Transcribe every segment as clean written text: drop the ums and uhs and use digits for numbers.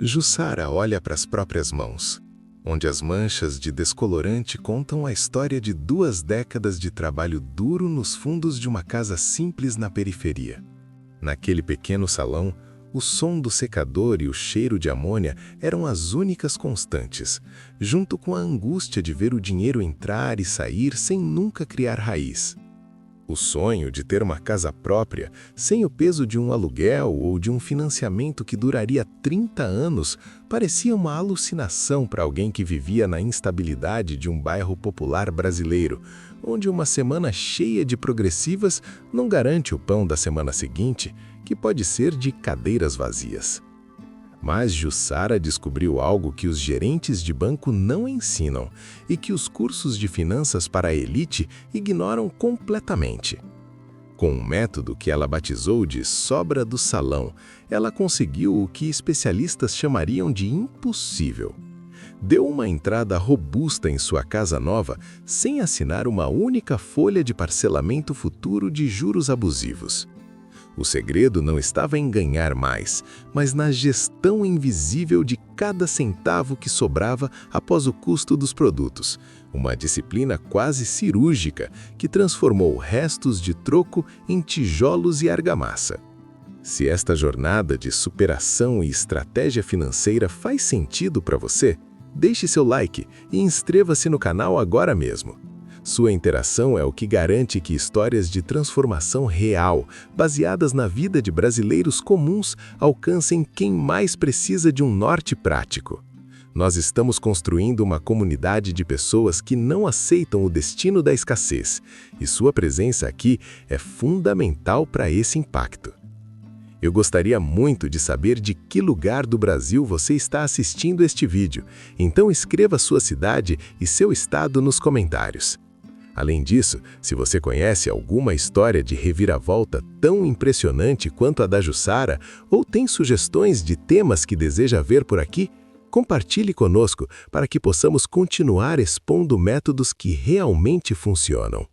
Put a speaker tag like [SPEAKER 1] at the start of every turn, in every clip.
[SPEAKER 1] Jussara olha para as próprias mãos, onde as manchas de descolorante contam a história de 2 décadas de trabalho duro nos fundos de uma casa simples na periferia. Naquele pequeno salão, o som do secador e o cheiro de amônia eram as únicas constantes, junto com a angústia de ver o dinheiro entrar e sair sem nunca criar raiz. O sonho de ter uma casa própria, sem o peso de um aluguel ou de um financiamento que duraria 30 anos, parecia uma alucinação para alguém que vivia na instabilidade de um bairro popular brasileiro, onde uma semana cheia de progressivas não garante o pão da semana seguinte, que pode ser de cadeiras vazias. Mas Jussara descobriu algo que os gerentes de banco não ensinam e que os cursos de finanças para a elite ignoram completamente. Com um método que ela batizou de sobra do salão, ela conseguiu o que especialistas chamariam de impossível. Deu uma entrada robusta em sua casa nova sem assinar uma única folha de parcelamento futuro de juros abusivos. O segredo não estava em ganhar mais, mas na gestão invisível de cada centavo que sobrava após o custo dos produtos, uma disciplina quase cirúrgica que transformou restos de troco em tijolos e argamassa. Se esta jornada de superação e estratégia financeira faz sentido para você, deixe seu like e inscreva-se no canal agora mesmo. Sua interação é o que garante que histórias de transformação real, baseadas na vida de brasileiros comuns, alcancem quem mais precisa de um norte prático. Nós estamos construindo uma comunidade de pessoas que não aceitam o destino da escassez, e sua presença aqui é fundamental para esse impacto. Eu gostaria muito de saber de que lugar do Brasil você está assistindo este vídeo, então escreva sua cidade e seu estado nos comentários. Além disso, se você conhece alguma história de reviravolta tão impressionante quanto a da Jussara ou tem sugestões de temas que deseja ver por aqui, compartilhe conosco para que possamos continuar expondo métodos que realmente funcionam.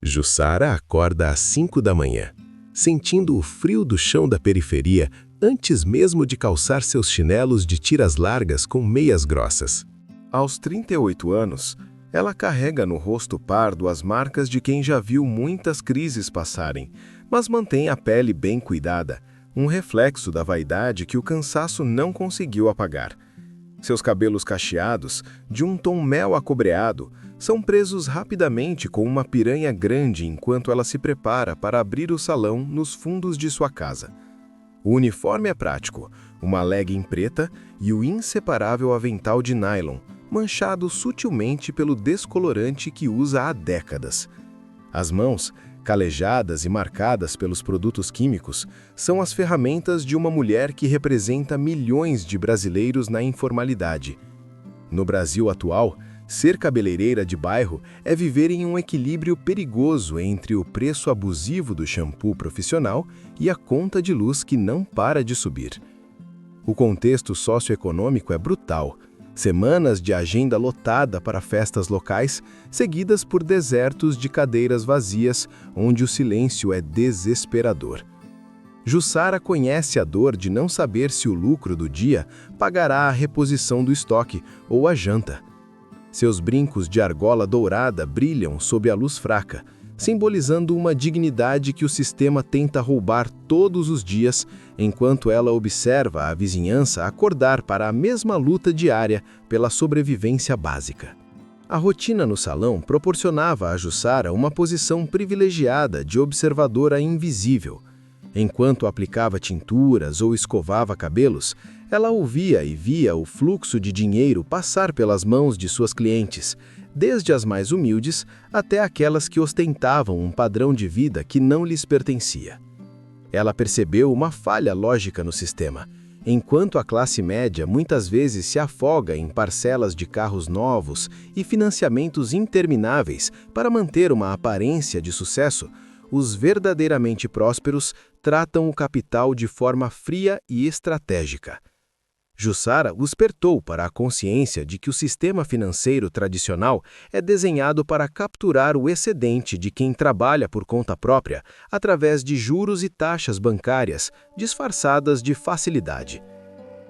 [SPEAKER 1] Jussara acorda às 5 da manhã, sentindo o frio do chão da periferia antes mesmo de calçar seus chinelos de tiras largas com meias grossas. Aos 38 anos, ela carrega no rosto pardo as marcas de quem já viu muitas crises passarem, mas mantém a pele bem cuidada, um reflexo da vaidade que o cansaço não conseguiu apagar. Seus cabelos cacheados, de um tom mel acobreado, são presos rapidamente com uma piranha grande enquanto ela se prepara para abrir o salão nos fundos de sua casa. O uniforme é prático, uma legging preta e o inseparável avental de nylon, manchado sutilmente pelo descolorante que usa há décadas. As mãos, calejadas e marcadas pelos produtos químicos, são as ferramentas de uma mulher que representa milhões de brasileiros na informalidade. No Brasil atual, ser cabeleireira de bairro é viver em um equilíbrio perigoso entre o preço abusivo do shampoo profissional e a conta de luz que não para de subir. O contexto socioeconômico é brutal. Semanas de agenda lotada para festas locais, seguidas por desertos de cadeiras vazias, onde o silêncio é desesperador. Jussara conhece a dor de não saber se o lucro do dia pagará a reposição do estoque ou a janta. Seus brincos de argola dourada brilham sob a luz fraca, simbolizando uma dignidade que o sistema tenta roubar todos os dias, enquanto ela observa a vizinhança acordar para a mesma luta diária pela sobrevivência básica. A rotina no salão proporcionava a Jussara uma posição privilegiada de observadora invisível. Enquanto aplicava tinturas ou escovava cabelos, ela ouvia e via o fluxo de dinheiro passar pelas mãos de suas clientes, desde as mais humildes até aquelas que ostentavam um padrão de vida que não lhes pertencia. Ela percebeu uma falha lógica no sistema. Enquanto a classe média muitas vezes se afoga em parcelas de carros novos e financiamentos intermináveis para manter uma aparência de sucesso, os verdadeiramente prósperos tratam o capital de forma fria e estratégica. Jussara os despertou para a consciência de que o sistema financeiro tradicional é desenhado para capturar o excedente de quem trabalha por conta própria através de juros e taxas bancárias disfarçadas de facilidade.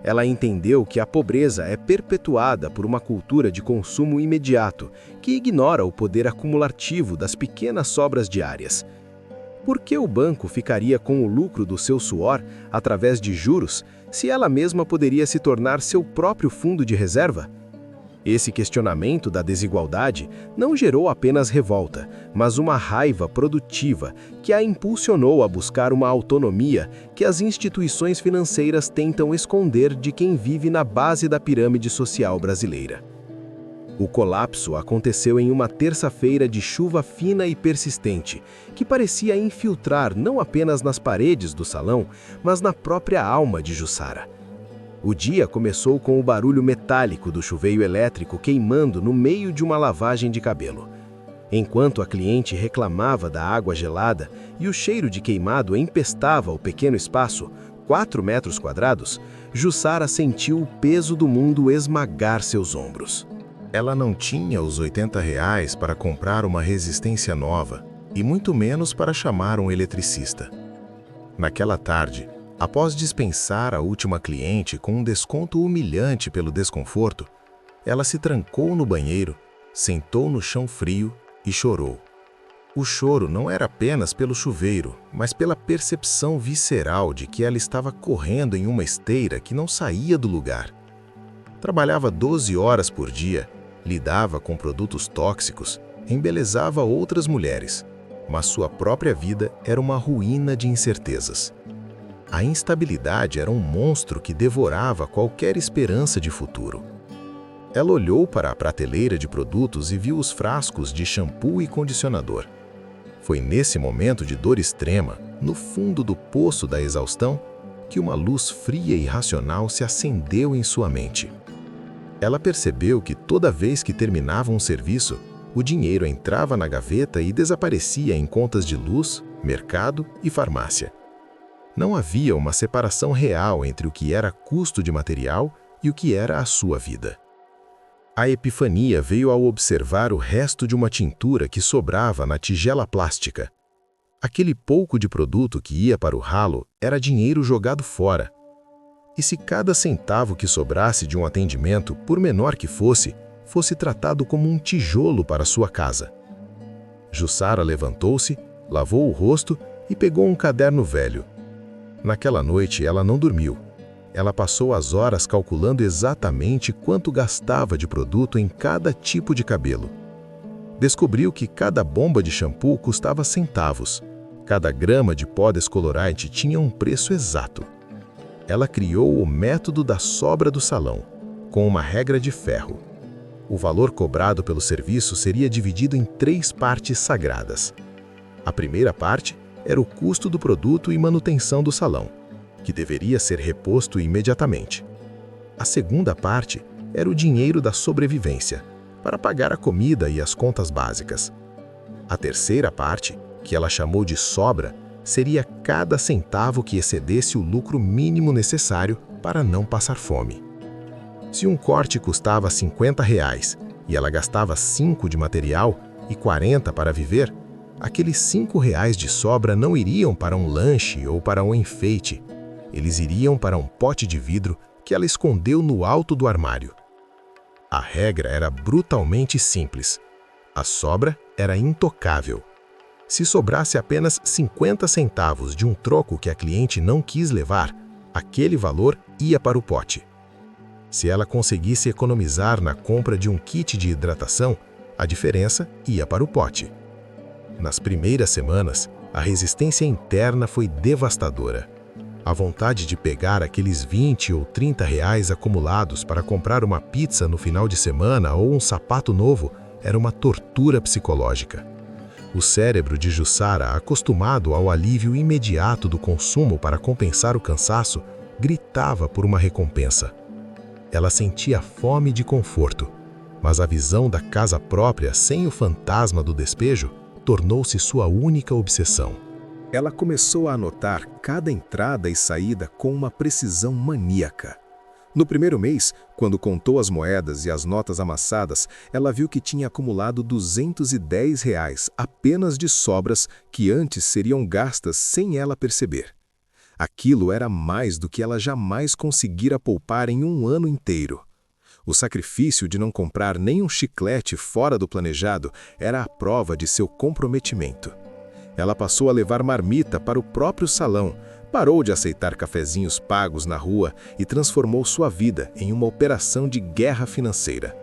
[SPEAKER 2] Ela entendeu que a pobreza é perpetuada por uma cultura de consumo imediato, que ignora o poder acumulativo das pequenas sobras diárias. Por que o banco ficaria com o lucro do seu suor, através de juros, se ela mesma poderia se tornar seu próprio fundo de reserva? Esse questionamento da desigualdade não gerou apenas revolta, mas uma raiva produtiva que a impulsionou a buscar uma autonomia que as instituições financeiras tentam esconder de quem vive na base da pirâmide social brasileira. O colapso aconteceu em uma terça-feira de chuva fina e persistente, que parecia infiltrar não apenas nas paredes do salão, mas na própria alma de Jussara. O dia começou com o barulho metálico do chuveiro elétrico queimando no meio de uma lavagem de cabelo. Enquanto a cliente reclamava da água gelada e o cheiro de queimado empestava o pequeno espaço, 4 metros quadrados, Jussara sentiu o peso do mundo esmagar seus ombros.
[SPEAKER 1] Ela não tinha os R$ 80 para comprar uma resistência nova, e muito menos para chamar um eletricista. Naquela tarde, após dispensar a última cliente com um desconto humilhante pelo desconforto, ela se trancou no banheiro, sentou no chão frio e chorou. O choro não era apenas pelo chuveiro, mas pela percepção visceral de que ela estava correndo em uma esteira que não saía do lugar. Trabalhava 12 horas por dia, lidava com produtos tóxicos, embelezava outras mulheres, mas sua própria vida era uma ruína de incertezas. A instabilidade era um monstro que devorava qualquer esperança de futuro. Ela olhou para a prateleira de produtos e viu os frascos de shampoo e condicionador. Foi nesse momento de dor extrema, no fundo do poço da exaustão, que uma luz fria e racional se acendeu em sua mente. Ela percebeu que toda vez que terminava um serviço, o dinheiro entrava na gaveta e desaparecia em contas de luz, mercado e farmácia. Não havia uma separação real entre o que era custo de material e o que era a sua vida. A epifania veio ao observar o resto de uma tintura que sobrava na tigela plástica. Aquele pouco de produto que ia para o ralo era dinheiro jogado fora. E se cada centavo que sobrasse de um atendimento, por menor que fosse tratado como um tijolo para sua casa? Jussara levantou-se, lavou o rosto e pegou um caderno velho. Naquela noite ela não dormiu. Ela passou as horas calculando exatamente quanto gastava de produto em cada tipo de cabelo. Descobriu que cada bomba de shampoo custava centavos. Cada grama de pó descolorante tinha um preço exato. Ela criou o método da sobra do salão, com uma regra de ferro. O valor cobrado pelo serviço seria dividido em 3 partes sagradas. A primeira parte era o custo do produto e manutenção do salão, que deveria ser reposto imediatamente. A segunda parte era o dinheiro da sobrevivência, para pagar a comida e as contas básicas. A terceira parte, que ela chamou de sobra, seria cada centavo que excedesse o lucro mínimo necessário para não passar fome. Se um corte custava R$ 50 e ela gastava 5 de material e 40 para viver, aqueles 5 reais de sobra não iriam para um lanche ou para um enfeite. Eles iriam para um pote de vidro que ela escondeu no alto do armário. A regra era brutalmente simples. A sobra era intocável. Se sobrasse apenas 50 centavos de um troco que a cliente não quis levar, aquele valor ia para o pote. Se ela conseguisse economizar na compra de um kit de hidratação, a diferença ia para o pote. Nas primeiras semanas, a resistência interna foi devastadora. A vontade de pegar aqueles 20 ou 30 reais acumulados para comprar uma pizza no final de semana ou um sapato novo era uma tortura psicológica. O cérebro de Jussara, acostumado ao alívio imediato do consumo para compensar o cansaço, gritava por uma recompensa. Ela sentia fome de conforto, mas a visão da casa própria sem o fantasma do despejo tornou-se sua única obsessão. Ela começou a anotar cada entrada e saída com uma precisão maníaca. No primeiro mês, quando contou as moedas e as notas amassadas, ela viu que tinha acumulado R$ 210 apenas de sobras que antes seriam gastas sem ela perceber. Aquilo era mais do que ela jamais conseguira poupar em um ano inteiro. O sacrifício de não comprar nem um chiclete fora do planejado era a prova de seu comprometimento. Ela passou a levar marmita para o próprio salão, parou de aceitar cafezinhos pagos na rua e transformou sua vida em uma operação de guerra financeira.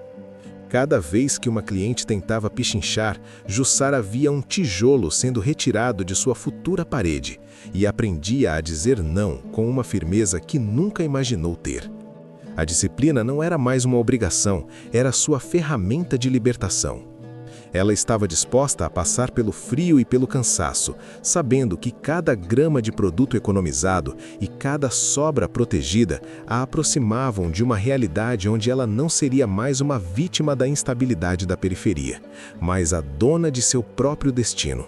[SPEAKER 1] Cada vez que uma cliente tentava pichinchar, Jussara via um tijolo sendo retirado de sua futura parede e aprendia a dizer não com uma firmeza que nunca imaginou ter. A disciplina não era mais uma obrigação, era sua ferramenta de libertação. Ela estava disposta a passar pelo frio e pelo cansaço, sabendo que cada grama de produto economizado e cada sobra protegida a aproximavam de uma realidade onde ela não seria mais uma vítima da instabilidade da periferia, mas a dona de seu próprio destino.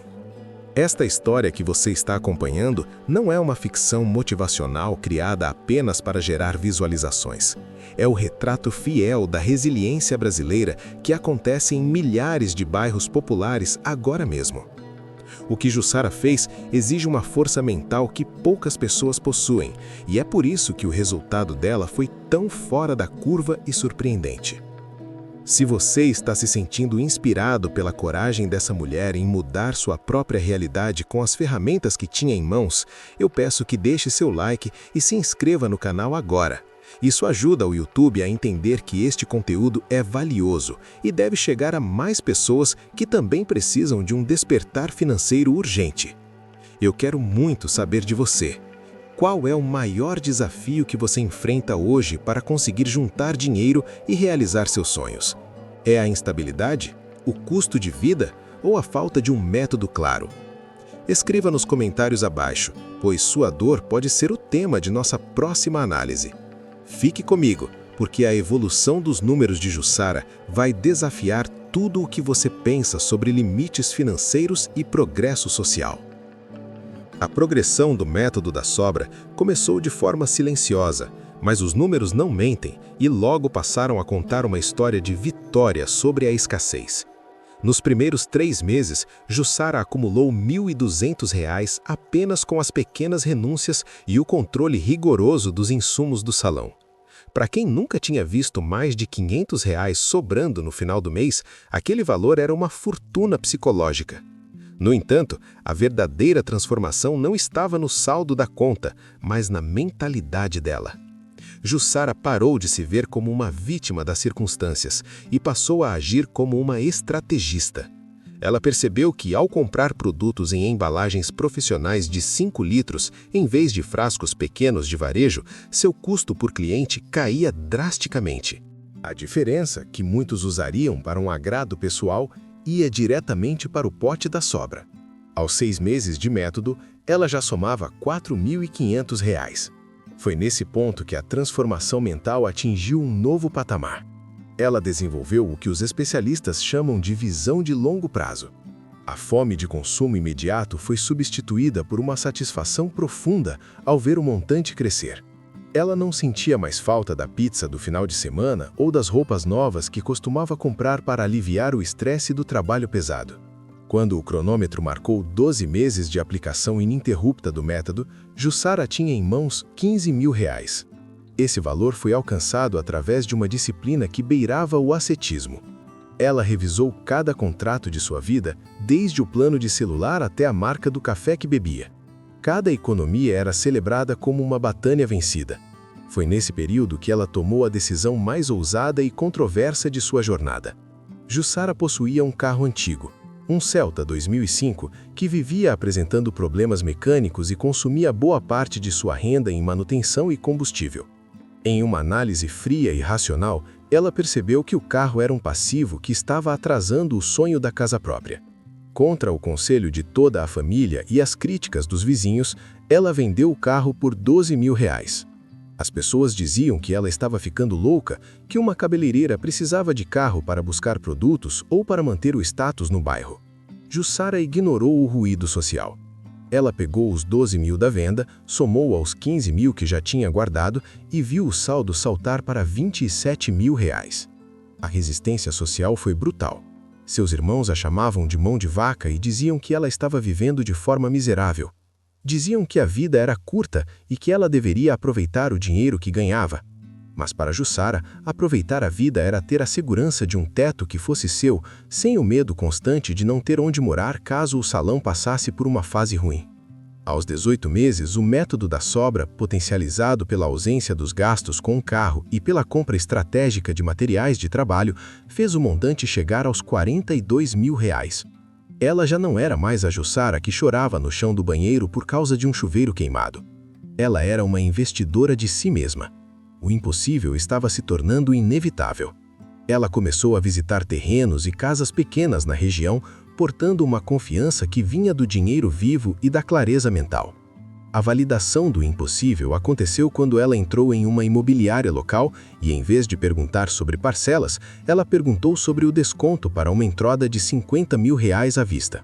[SPEAKER 1] Esta história que você está acompanhando não é uma ficção motivacional criada apenas para gerar visualizações. É o retrato fiel da resiliência brasileira que acontece em milhares de bairros populares agora mesmo. O que Jussara fez exige uma força mental que poucas pessoas possuem, e é por isso que o resultado dela foi tão fora da curva e surpreendente. Se você está se sentindo inspirado pela coragem dessa mulher em mudar sua própria realidade com as ferramentas que tinha em mãos, eu peço que deixe seu like e se inscreva no canal agora. Isso ajuda o YouTube a entender que este conteúdo é valioso e deve chegar a mais pessoas que também precisam de um despertar financeiro urgente. Eu quero muito saber de você. Qual é o maior desafio que você enfrenta hoje para conseguir juntar dinheiro e realizar seus sonhos? É a instabilidade, o custo de vida ou a falta de um método claro? Escreva nos comentários abaixo, pois sua dor pode ser o tema de nossa próxima análise. Fique comigo, porque a evolução dos números de Jussara vai desafiar tudo o que você pensa sobre limites financeiros e progresso social. A progressão do método da sobra começou de forma silenciosa, mas os números não mentem e logo passaram a contar uma história de vitória sobre a escassez. Nos primeiros 3 meses, Jussara acumulou R$ 1.200 apenas com as pequenas renúncias e o controle rigoroso dos insumos do salão. Para quem nunca tinha visto mais de R$ 500 sobrando no final do mês, aquele valor era uma fortuna psicológica. No entanto, a verdadeira transformação não estava no saldo da conta, mas na mentalidade dela. Jussara parou de se ver como uma vítima das circunstâncias e passou a agir como uma estrategista. Ela percebeu que, ao comprar produtos em embalagens profissionais de 5 litros, em vez de frascos pequenos de varejo, seu custo por cliente caía drasticamente. A diferença, que muitos usariam para um agrado pessoal, ia diretamente para o pote da sobra. Aos 6 meses de método, ela já somava R$ 4.500. Foi nesse ponto que a transformação mental atingiu um novo patamar. Ela desenvolveu o que os especialistas chamam de visão de longo prazo. A fome de consumo imediato foi substituída por uma satisfação profunda ao ver o montante crescer. Ela não sentia mais falta da pizza do final de semana ou das roupas novas que costumava comprar para aliviar o estresse do trabalho pesado. Quando o cronômetro marcou 12 meses de aplicação ininterrupta do método, Jussara tinha em mãos R$ 15.000. Esse valor foi alcançado através de uma disciplina que beirava o ascetismo. Ela revisou cada contrato de sua vida, desde o plano de celular até a marca do café que bebia. Cada economia era celebrada como uma batalha vencida. Foi nesse período que ela tomou a decisão mais ousada e controversa de sua jornada. Jussara possuía um carro antigo, um Celta 2005, que vivia apresentando problemas mecânicos e consumia boa parte de sua renda em manutenção e combustível. Em uma análise fria e racional, ela percebeu que o carro era um passivo que estava atrasando o sonho da casa própria. Contra o conselho de toda a família e as críticas dos vizinhos, ela vendeu o carro por R$ 12.000. As pessoas diziam que ela estava ficando louca, que uma cabeleireira precisava de carro para buscar produtos ou para manter o status no bairro. Jussara ignorou o ruído social. Ela pegou os 12.000 da venda, somou aos 15.000 que já tinha guardado e viu o saldo saltar para R$ 27.000. A resistência social foi brutal. Seus irmãos a chamavam de mão de vaca e diziam que ela estava vivendo de forma miserável.
[SPEAKER 2] Diziam que a vida era curta e que ela deveria aproveitar o dinheiro que ganhava. Mas para Jussara, aproveitar a vida era ter a segurança de um teto que fosse seu, sem o medo constante de não ter onde morar caso o salão passasse por uma fase ruim. Aos 18 meses, o método da sobra, potencializado pela ausência dos gastos com o carro e pela compra estratégica de materiais de trabalho, fez o montante chegar aos R$42 mil. Ela já não era mais a Jussara que chorava no chão do banheiro por causa de um chuveiro queimado. Ela era uma investidora de si mesma. O impossível estava se tornando inevitável. Ela começou a visitar terrenos e casas pequenas na região, portando uma confiança que vinha do dinheiro vivo e da clareza mental. A validação do impossível aconteceu quando ela entrou em uma imobiliária local e, em vez de perguntar sobre parcelas, ela perguntou sobre o desconto para uma entrada de R$50 mil à vista.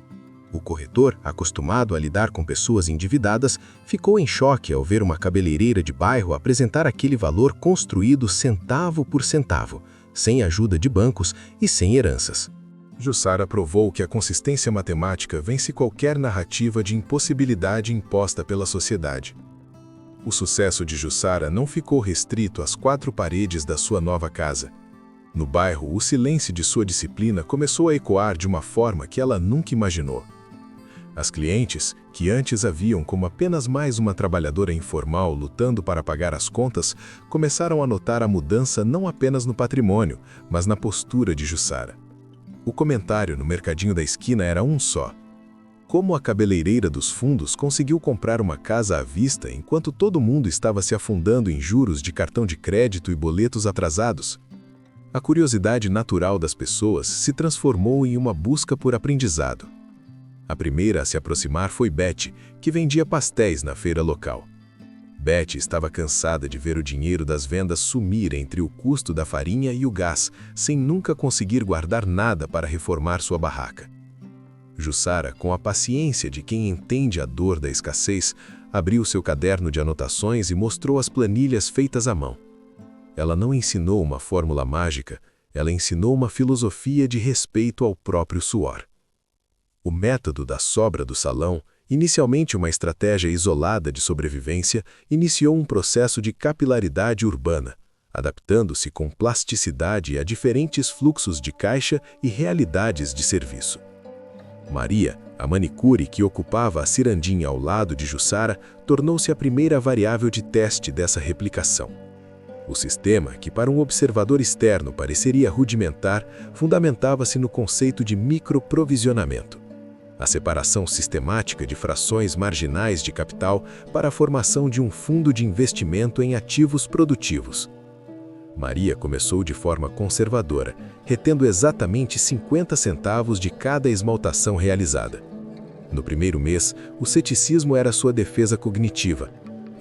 [SPEAKER 2] O corretor, acostumado a lidar com pessoas endividadas, ficou em choque ao ver uma cabeleireira de bairro apresentar aquele valor construído centavo por centavo, sem ajuda de bancos e sem heranças.
[SPEAKER 1] Jussara provou que a consistência matemática vence qualquer narrativa de impossibilidade imposta pela sociedade. O sucesso de Jussara não ficou restrito às 4 paredes da sua nova casa. No bairro, o silêncio de sua disciplina começou a ecoar de uma forma que ela nunca imaginou. As clientes, que antes a viam como apenas mais uma trabalhadora informal lutando para pagar as contas, começaram a notar a mudança não apenas no patrimônio, mas na postura de Jussara. O comentário no mercadinho da esquina era um só. Como a cabeleireira dos fundos conseguiu comprar uma casa à vista enquanto todo mundo estava se afundando em juros de cartão de crédito e boletos atrasados? A curiosidade natural das pessoas se transformou em uma busca por aprendizado. A primeira a se aproximar foi Betty, que vendia pastéis na feira local. Betty estava cansada de ver o dinheiro das vendas sumir entre o custo da farinha e o gás, sem nunca conseguir guardar nada para reformar sua barraca. Jussara, com a paciência de quem entende a dor da escassez, abriu seu caderno de anotações e mostrou as planilhas feitas à mão. Ela não ensinou uma fórmula mágica, ela ensinou uma filosofia de respeito ao próprio suor. O método da sobra do salão, inicialmente uma estratégia isolada de sobrevivência, iniciou um processo de capilaridade urbana, adaptando-se com plasticidade a diferentes fluxos de caixa e realidades de serviço. Maria, a manicure que ocupava a cirandinha ao lado de Jussara, tornou-se a primeira variável de teste dessa replicação. O sistema, que para um observador externo pareceria rudimentar, fundamentava-se no conceito de microprovisionamento. A separação sistemática de frações marginais de capital para a formação de um fundo de investimento em ativos produtivos. Maria começou de forma conservadora, retendo exatamente 50 centavos de cada esmaltação realizada. No primeiro mês, o ceticismo era sua defesa cognitiva.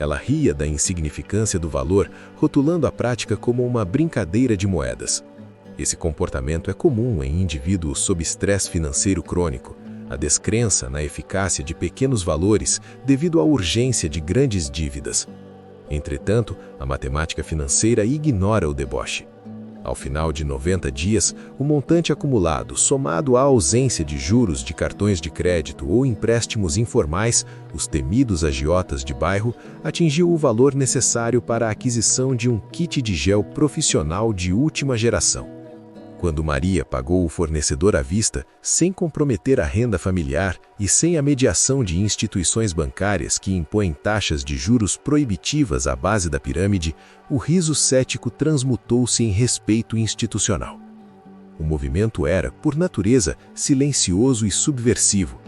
[SPEAKER 1] Ela ria da insignificância do valor, rotulando a prática como uma brincadeira de moedas. Esse comportamento é comum em indivíduos sob estresse financeiro crônico, a descrença na eficácia de pequenos valores devido à urgência de grandes dívidas. Entretanto, a matemática financeira ignora o deboche. Ao final de 90 dias, o montante acumulado, somado à ausência de juros de cartões de crédito ou empréstimos informais, os temidos agiotas de bairro, atingiu o valor necessário para a aquisição de um kit de gel profissional de última geração. Quando Maria pagou o fornecedor à vista, sem comprometer a renda familiar e sem a mediação de instituições bancárias que impõem taxas de juros proibitivas à base da pirâmide, o riso cético transmutou-se em respeito institucional. O movimento era, por natureza, silencioso e subversivo.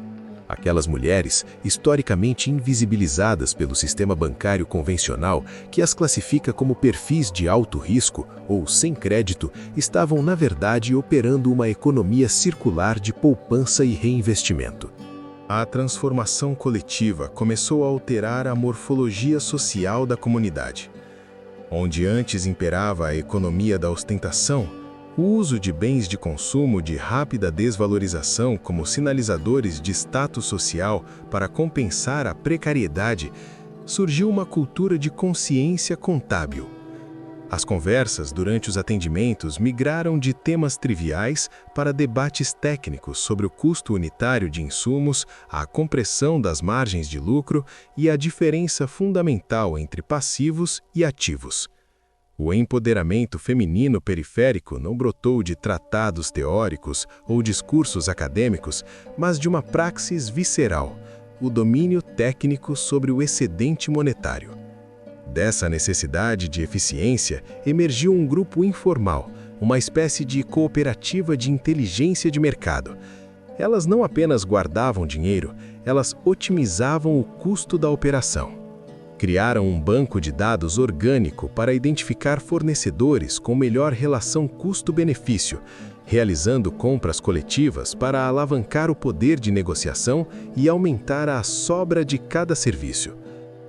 [SPEAKER 1] Aquelas mulheres, historicamente invisibilizadas pelo sistema bancário convencional, que as classifica como perfis de alto risco ou sem crédito, estavam, na verdade, operando uma economia circular de poupança e reinvestimento. A transformação coletiva começou a alterar a morfologia social da comunidade. Onde antes imperava a economia da ostentação, o uso de bens de consumo de rápida desvalorização como sinalizadores de status social para compensar a precariedade, surgiu uma cultura de consciência contábil. As conversas durante os atendimentos migraram de temas triviais para debates técnicos sobre o custo unitário de insumos, a compressão das margens de lucro e a diferença fundamental entre passivos e ativos. O empoderamento feminino periférico não brotou de tratados teóricos ou discursos acadêmicos, mas de uma praxis visceral, o domínio técnico sobre o excedente monetário. Dessa necessidade de eficiência emergiu um grupo informal, uma espécie de cooperativa de inteligência de mercado. Elas não apenas guardavam dinheiro, elas otimizavam o custo da operação. Criaram um banco de dados orgânico para identificar fornecedores com melhor relação custo-benefício, realizando compras coletivas para alavancar o poder de negociação e aumentar a sobra de cada serviço.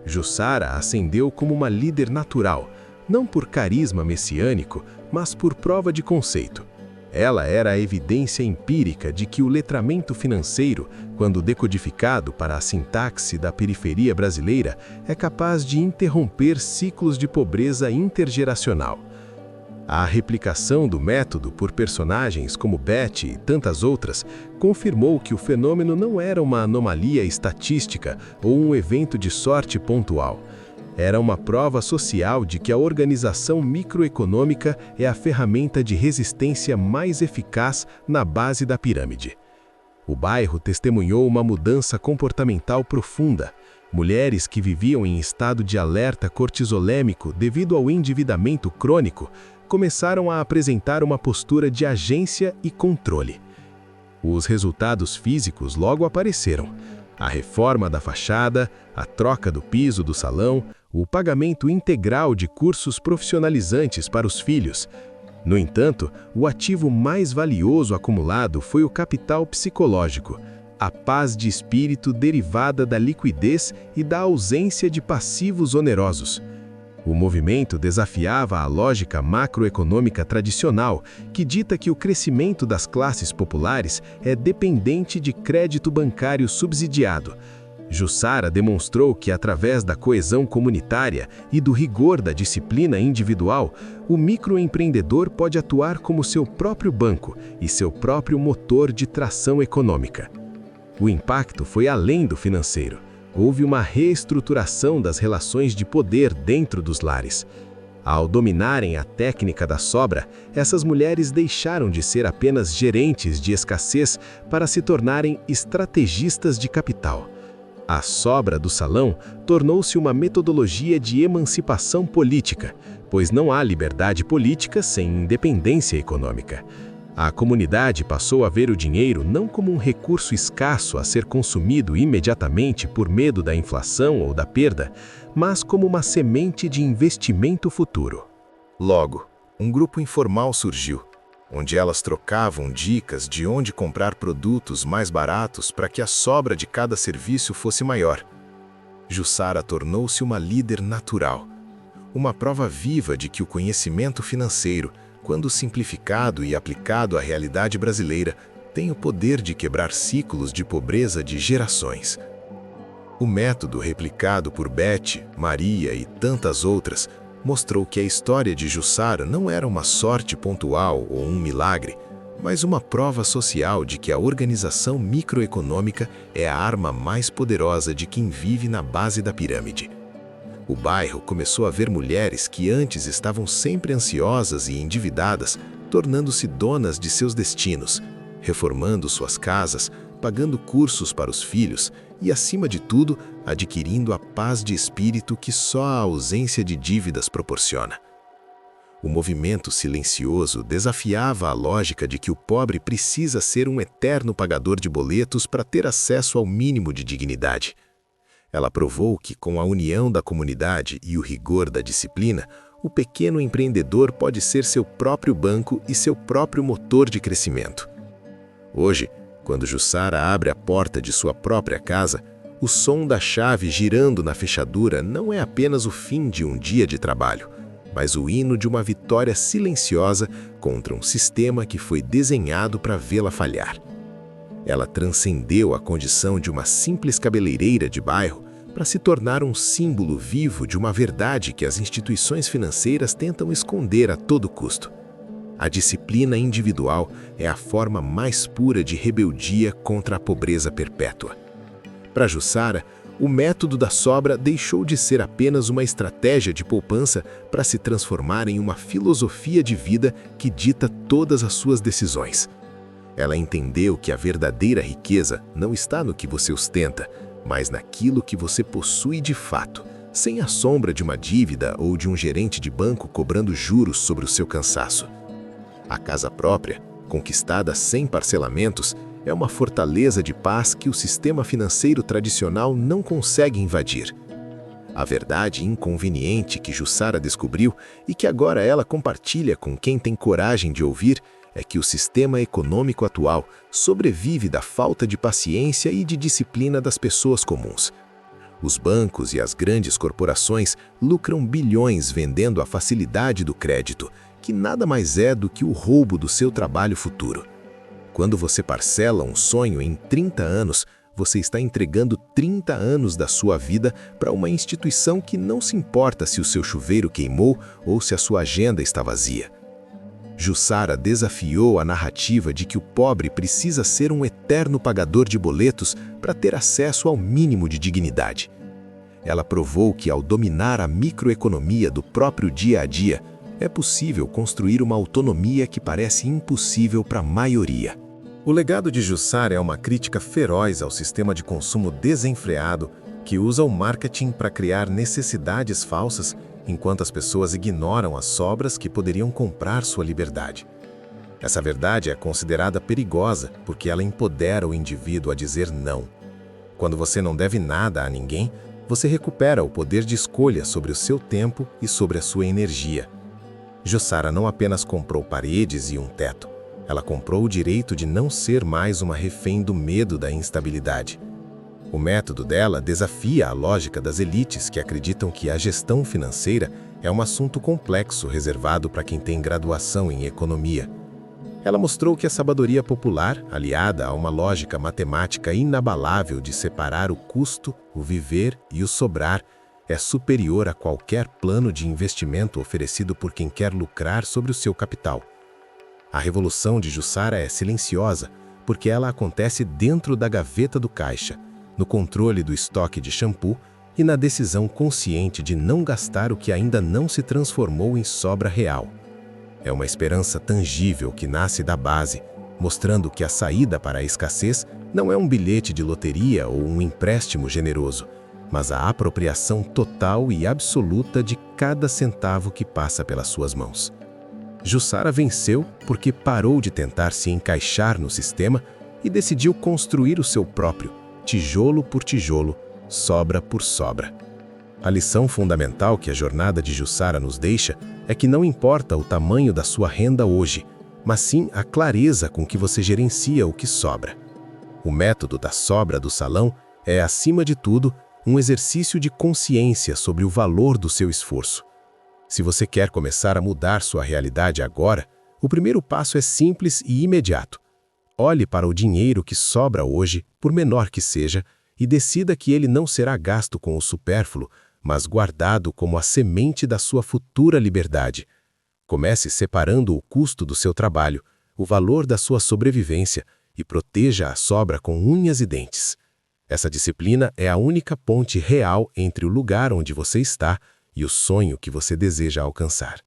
[SPEAKER 1] Jussara ascendeu como uma líder natural, não por carisma messiânico, mas por prova de conceito. Ela era a evidência empírica de que o letramento financeiro, quando decodificado para a sintaxe da periferia brasileira, é capaz de interromper ciclos de pobreza intergeracional. A replicação do método por personagens como Betty e tantas outras confirmou que o fenômeno não era uma anomalia estatística ou um evento de sorte pontual. Era uma prova social de que a organização microeconômica é a ferramenta de resistência mais eficaz na base da pirâmide. O bairro testemunhou uma mudança comportamental profunda. Mulheres que viviam em estado de alerta cortisolêmico devido ao endividamento crônico começaram a apresentar uma postura de agência e controle. Os resultados físicos logo apareceram. A reforma da fachada, a troca do piso do salão, o pagamento integral de cursos profissionalizantes para os filhos. No entanto, o ativo mais valioso acumulado foi o capital psicológico, a paz de espírito derivada da liquidez e da ausência de passivos onerosos. O movimento desafiava a lógica macroeconômica tradicional, que dita que o crescimento das classes populares é dependente de crédito bancário subsidiado. Jussara demonstrou que, através da coesão comunitária e do rigor da disciplina individual, o microempreendedor pode atuar como seu próprio banco e seu próprio motor de tração econômica. O impacto foi além do financeiro. Houve uma reestruturação das relações de poder dentro dos lares. Ao dominarem a técnica da sobra, essas mulheres deixaram de ser apenas gerentes de escassez para se tornarem estrategistas de capital. A sobra do salão tornou-se uma metodologia de emancipação política, pois não há liberdade política sem independência econômica. A comunidade passou a ver o dinheiro não como um recurso escasso a ser consumido imediatamente por medo da inflação ou da perda, mas como uma semente de investimento futuro.
[SPEAKER 3] Logo, um grupo informal surgiu, onde elas trocavam dicas de onde comprar produtos mais baratos para que a sobra de cada serviço fosse maior. Jussara tornou-se uma líder natural, uma prova viva de que o conhecimento financeiro, quando simplificado e aplicado à realidade brasileira, tem o poder de quebrar ciclos de pobreza de gerações. O método replicado por Betty, Maria e tantas outras mostrou que a história de Jussara não era uma sorte pontual ou um milagre, mas uma prova social de que a organização microeconômica é a arma mais poderosa de quem vive na base da pirâmide. O bairro começou a ver mulheres que antes estavam sempre ansiosas e endividadas, tornando-se donas de seus destinos, reformando suas casas, pagando cursos para os filhos e, acima de tudo, adquirindo a paz de espírito que só a ausência de dívidas proporciona. O movimento silencioso desafiava a lógica de que o pobre precisa ser um eterno pagador de boletos para ter acesso ao mínimo de dignidade. Ela provou que, com a união da comunidade e o rigor da disciplina, o pequeno empreendedor pode ser seu próprio banco e seu próprio motor de crescimento. Hoje, quando Jussara abre a porta de sua própria casa, o som da chave girando na fechadura não é apenas o fim de um dia de trabalho, mas o hino de uma vitória silenciosa contra um sistema que foi desenhado para vê-la falhar. Ela transcendeu a condição de uma simples cabeleireira de bairro para se tornar um símbolo vivo de uma verdade que as instituições financeiras tentam esconder a todo custo. A disciplina individual é a forma mais pura de rebeldia contra a pobreza perpétua. Para Jussara, o método da sobra deixou de ser apenas uma estratégia de poupança para se transformar em uma filosofia de vida que dita todas as suas decisões. Ela entendeu que a verdadeira riqueza não está no que você ostenta, mas naquilo que você possui de fato, sem a sombra de uma dívida ou de um gerente de banco cobrando juros sobre o seu cansaço. A casa própria, conquistada sem parcelamentos, é uma fortaleza de paz que o sistema financeiro tradicional não consegue invadir. A verdade inconveniente que Jussara descobriu e que agora ela compartilha com quem tem coragem de ouvir é que o sistema econômico atual sobrevive da falta de paciência e de disciplina das pessoas comuns. Os bancos e as grandes corporações lucram bilhões vendendo a facilidade do crédito, que nada mais é do que o roubo do seu trabalho futuro. Quando você parcela um sonho em 30 anos, você está entregando 30 anos da sua vida para uma instituição que não se importa se o seu chuveiro queimou ou se a sua agenda está vazia. Jussara desafiou a narrativa de que o pobre precisa ser um eterno pagador de boletos para ter acesso ao mínimo de dignidade. Ela provou que, ao dominar a microeconomia do próprio dia a dia, é possível construir uma autonomia que parece impossível para a maioria.
[SPEAKER 1] O legado de Jussara é uma crítica feroz ao sistema de consumo desenfreado que usa o marketing para criar necessidades falsas, enquanto as pessoas ignoram as sobras que poderiam comprar sua liberdade. Essa verdade é considerada perigosa porque ela empodera o indivíduo a dizer não. Quando você não deve nada a ninguém, você recupera o poder de escolha sobre o seu tempo e sobre a sua energia. Jussara não apenas comprou paredes e um teto, ela comprou o direito de não ser mais uma refém do medo da instabilidade. O método dela desafia a lógica das elites que acreditam que a gestão financeira é um assunto complexo reservado para quem tem graduação em economia. Ela mostrou que a sabedoria popular, aliada a uma lógica matemática inabalável de separar o custo, o viver e o sobrar, é superior a qualquer plano de investimento oferecido por quem quer lucrar sobre o seu capital. A revolução de Jussara é silenciosa, porque ela acontece dentro da gaveta do caixa, no controle do estoque de shampoo e na decisão consciente de não gastar o que ainda não se transformou em sobra real. É uma esperança tangível que nasce da base, mostrando que a saída para a escassez não é um bilhete de loteria ou um empréstimo generoso, mas a apropriação total e absoluta de cada centavo que passa pelas suas mãos. Jussara venceu porque parou de tentar se encaixar no sistema e decidiu construir o seu próprio, tijolo por tijolo, sobra por sobra. A lição fundamental que a jornada de Jussara nos deixa é que não importa o tamanho da sua renda hoje, mas sim a clareza com que você gerencia o que sobra. O método da sobra do salão é, acima de tudo, um exercício de consciência sobre o valor do seu esforço. Se você quer começar a mudar sua realidade agora, o primeiro passo é simples e imediato. Olhe para o dinheiro que sobra hoje, por menor que seja, e decida que ele não será gasto com o supérfluo, mas guardado como a semente da sua futura liberdade. Comece separando o custo do seu trabalho, o valor da sua sobrevivência e proteja a sobra com unhas e dentes. Essa disciplina é a única ponte real entre o lugar onde você está e o sonho que você deseja alcançar.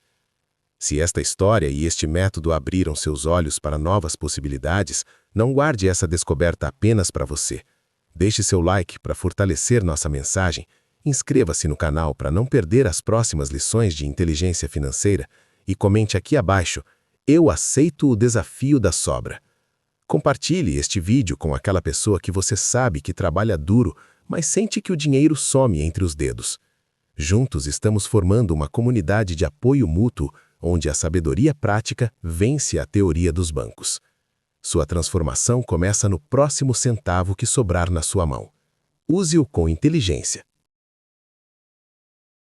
[SPEAKER 1] Se esta história e este método abriram seus olhos para novas possibilidades, não guarde essa descoberta apenas para você. Deixe seu like para fortalecer nossa mensagem, inscreva-se no canal para não perder as próximas lições de inteligência financeira e comente aqui abaixo: eu aceito o desafio da sobra. Compartilhe este vídeo com aquela pessoa que você sabe que trabalha duro, mas sente que o dinheiro some entre os dedos. Juntos estamos formando uma comunidade de apoio mútuo, onde a sabedoria prática vence a teoria dos bancos. Sua transformação começa no próximo centavo que sobrar na sua mão. Use-o com inteligência.